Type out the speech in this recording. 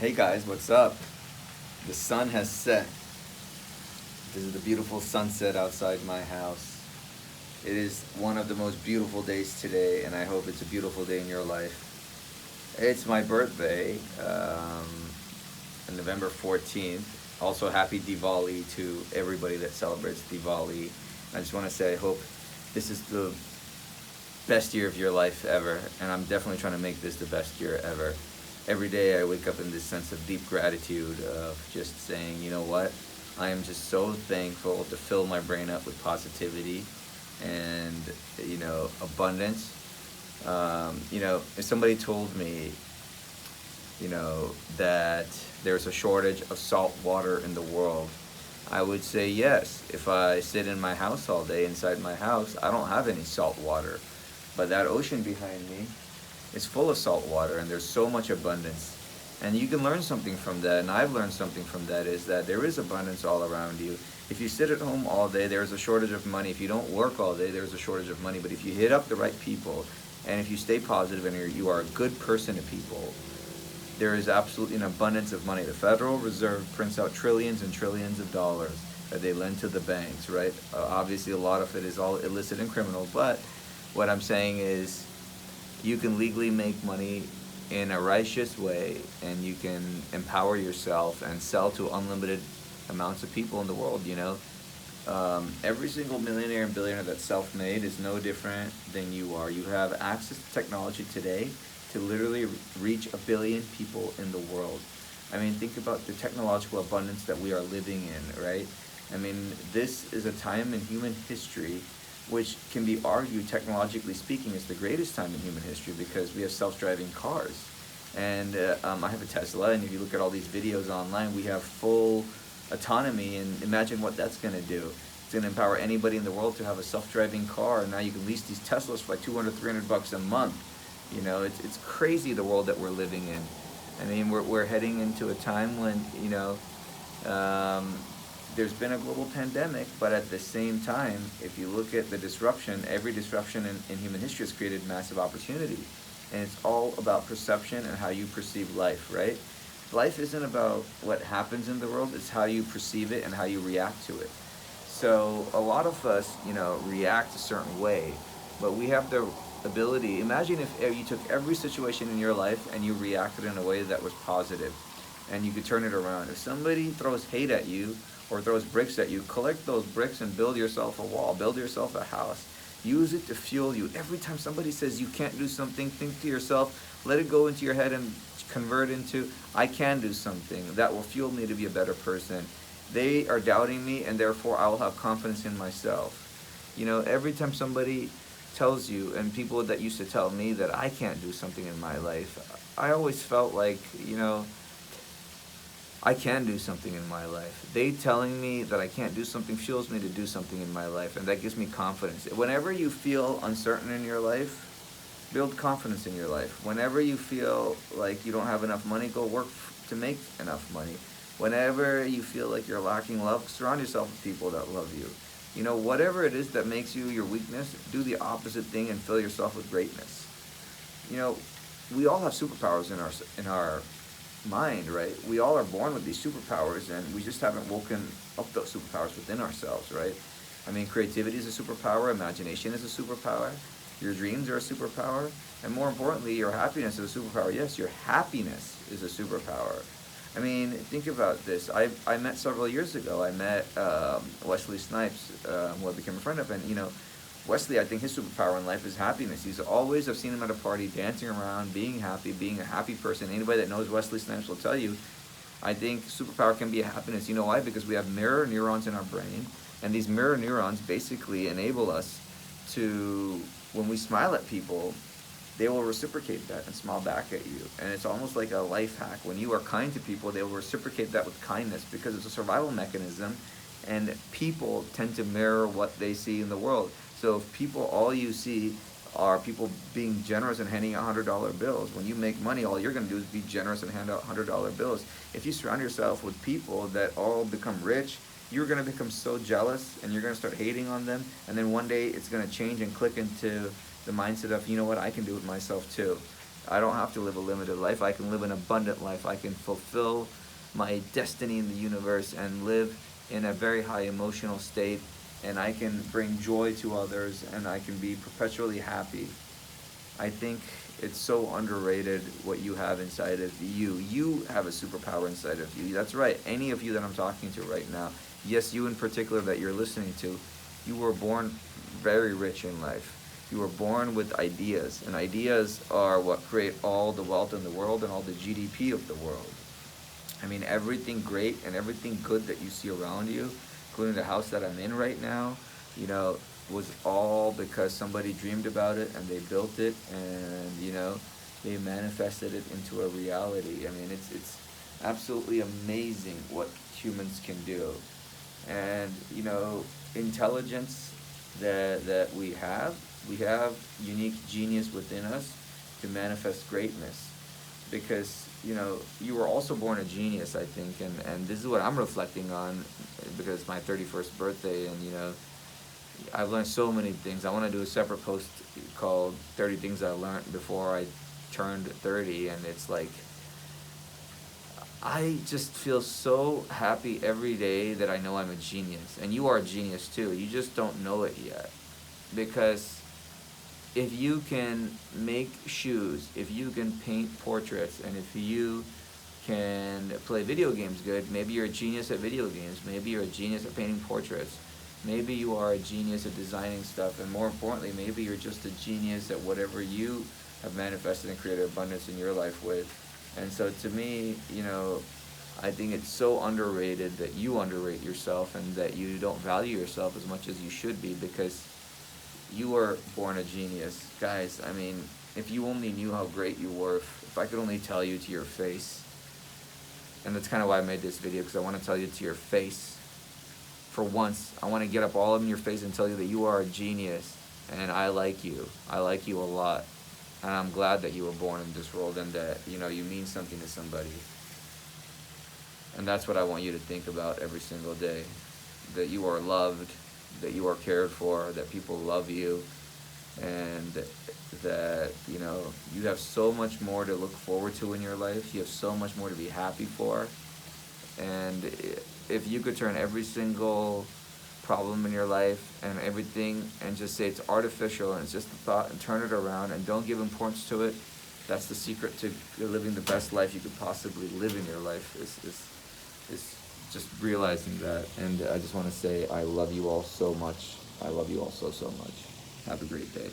Hey guys, what's up? The sun has set. This is the beautiful sunset outside my house. It is one of the most beautiful days today, and I hope it's a beautiful day in your life. It's my birthday, on November 14th. Also, happy Diwali to everybody that celebrates Diwali. I just want to say I hope this is the best year of your life ever, and I'm definitely trying to make this the best year ever. Every day I wake up in this sense of deep gratitude of just saying, you know what, I am just so thankful to fill my brain up with positivity and abundance. If somebody told me, that there's a shortage of salt water in the world, I would say yes. If I sit in my house all day inside my house, I don't have any salt water. But that ocean behind me is full of salt water, and there's so much abundance. And you can learn something from that, and I've learned something from that, is that there is abundance all around you. If you sit at home all day, there's a shortage of money. If you don't work all day, there's a shortage of money. But if you hit up the right people, and if you stay positive and you are a good person to people, there is absolutely an abundance of money. The Federal Reserve prints out trillions and trillions of dollars that they lend to the banks, right? Obviously, a lot of it is all illicit and criminal, but what I'm saying is you can legally make money in a righteous way, and you can empower yourself and sell to unlimited amounts of people in the world. Every single millionaire and billionaire that's self-made is no different than you are. You have access to technology today to literally reach a billion people in the world. I mean, think about the technological abundance that we are living in, right? I mean, this is a time in human history which can be argued, technologically speaking, is the greatest time in human history, because we have self-driving cars. And I have a Tesla, and if you look at all these videos online, we have full autonomy, and imagine what that's going to do. It's going to empower anybody in the world to have a self-driving car, and now you can lease these Teslas for like 200, $300 a month. It's crazy, the world that we're living in. I mean, we're heading into a time when, there's been a global pandemic, but at the same time, if you look at the disruption, every disruption in human history has created massive opportunity. And it's all about perception and how you perceive life, right? Life isn't about what happens in the world, it's how you perceive it and how you react to it. So a lot of us, react a certain way, but we have the ability. Imagine if you took every situation in your life and you reacted in a way that was positive, and you could turn it around. If somebody throws hate at you or throws bricks at you, collect those bricks and build yourself a wall, build yourself a house. Use it to fuel you. Every time somebody says you can't do something, think to yourself, let it go into your head and convert into, I can do something. That will fuel me to be a better person. They are doubting me, and therefore I will have confidence in myself. Every time somebody tells you, and people that used to tell me that I can't do something in my life, I always felt like, I can do something in my life. They telling me that I can't do something fuels me to do something in my life, and that gives me confidence. Whenever you feel uncertain in your life, build confidence in your life. Whenever you feel like you don't have enough money, go work to make enough money. Whenever you feel like you're lacking love, surround yourself with people that love you. Whatever it is that makes you your weakness, do the opposite thing and fill yourself with greatness. We all have superpowers in our mind, right? We all are born with these superpowers, and we just haven't woken up those superpowers within ourselves, right? I mean, creativity is a superpower, imagination is a superpower, your dreams are a superpower, and more importantly, your happiness is a superpower. Yes, your happiness is a superpower. I mean, think about this. I met several years ago, I met Wesley Snipes, who I became a friend of, and Wesley, I think his superpower in life is happiness. I've seen him at a party, dancing around, being happy, being a happy person. Anybody that knows Wesley Snipes will tell you, I think superpower can be a happiness. You know why? Because we have mirror neurons in our brain, and these mirror neurons basically enable us to, when we smile at people, they will reciprocate that and smile back at you. And it's almost like a life hack. When you are kind to people, they will reciprocate that with kindness, because it's a survival mechanism, and people tend to mirror what they see in the world. So if people, all you see are people being generous and handing out $100 bills. When you make money, all you're going to do is be generous and hand out $100 bills. If you surround yourself with people that all become rich, you're going to become so jealous, and you're going to start hating on them. And then one day it's going to change and click into the mindset of, you know what, I can do it myself too. I don't have to live a limited life. I can live an abundant life. I can fulfill my destiny in the universe and live in a very high emotional state, and I can bring joy to others, and I can be perpetually happy. I think it's so underrated what you have inside of you. You have a superpower inside of you. That's right. Any of you that I'm talking to right now, yes, you in particular that you're listening to, you were born very rich in life. You were born with ideas, and ideas are what create all the wealth in the world and all the GDP of the world. I mean, everything great and everything good that you see around you, including the house that I'm in right now, you know, was all because somebody dreamed about it and they built it, and they manifested it into a reality. I mean, it's absolutely amazing what humans can do. And intelligence that we have unique genius within us to manifest greatness, because you were also born a genius, I think, and this is what I'm reflecting on, because it's my 31st birthday, and I've learned so many things. I want to do a separate post called 30 Things I Learned Before I Turned 30, and it's like, I just feel so happy every day that I know I'm a genius. And you are a genius too. You just don't know it yet. Because if you can make shoes, if you can paint portraits, and if you can play video games good, maybe you're a genius at video games. Maybe you're a genius at painting portraits. Maybe you are a genius at designing stuff. And more importantly, maybe you're just a genius at whatever you have manifested and created abundance in your life with. And so to me, I think it's so underrated that you underrate yourself and that you don't value yourself as much as you should be, because you were born a genius. Guys, I mean, if you only knew how great you were, if I could only tell you to your face, and that's kind of why I made this video, because I want to tell you to your face. For once, I want to get up all in your face and tell you that you are a genius, and I like you. I like you a lot. And I'm glad that you were born in this world, and that, you mean something to somebody. And that's what I want you to think about every single day. That you are loved, that you are cared for, that people love you, and that, you have so much more to look forward to in your life. You have so much more to be happy for. And if you could turn every single problem in your life and everything and just say it's artificial and it's just a thought, and turn it around and don't give importance to it, that's the secret to living the best life you could possibly live in your life, is just realizing that. And I just want to say I love you all so much. I love you all so much. Have a great day.